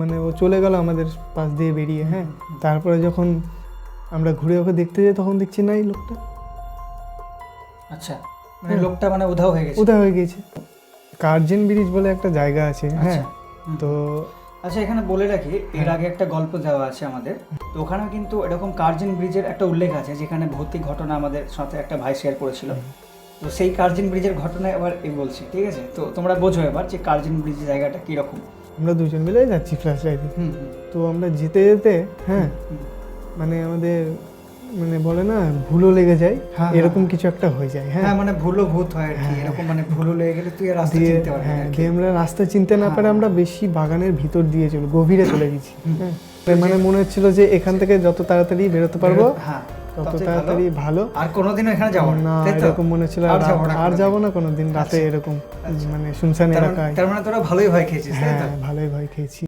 মানে ও চলে গেল আমাদের পাশ দিয়ে বেরিয়ে। হ্যাঁ, তারপরে যখন আমরা ঘুরে ওকে দেখতে যাই তখন দেখছি না এই লোকটা আচ্ছা, মানে লোকটা মানে উধাও হয়ে গেছে। উদা হয়ে গেছে। কার্জন ব্রিজ বলে একটা জায়গা আছে। হ্যাঁ, তো আচ্ছা, এখানে বলে রাখি, এর আগে একটা গল্প দেওয়া আছে আমাদের, তো ওখানেও কিন্তু এরকম কার্জন ব্রিজের একটা উল্লেখ আছে, যেখানে ভৌতিক ঘটনা আমাদের সাথে একটা ভাই শেয়ার করেছিল। তো সেই কার্জন ব্রিজের ঘটনা এবার বলছি, ঠিক আছে? তো তোমরা বোঝো এবার যে কার্জন ব্রিজের জায়গাটা কীরকম। আমরা দুজন মিলে যাচ্ছি ফ্ল্যাশ লাইটে। তো আমরা যেতে যেতে হ্যাঁ মানে আমাদের মানে বলে না ভুলও লেগে যায়, এরকম কিছু একটা হয়ে যায়। হ্যাঁ, মানে ভুলও ভূত হয় আর কি, এরকম মানে ভুলও লেগে গেলে তুই আর রাস্তা চিনতে পারবি না। দিয়ে আমরা রাস্তা চিনতে না পারে আমরা বেশি বাগানের ভিতর দিয়ে গভীরে চলে গেছি। হ্যাঁ, মানে মনে হচ্ছিল যে এখান থেকে যত তাড়াতাড়ি বেরোতে পারবো তত তাড়াতাড়ি ভালো। আর কোনোদিনও এখানে যাবো না, এরকম মনে হচ্ছিল আর যাবো না কোনোদিন রাতে এরকম মানে শুনশান এলাকায়। তার মানে তোরা ভালোই ভয় খেয়েছিস, তাই তো? হ্যাঁ, ভালোই ভয় খেয়েছি।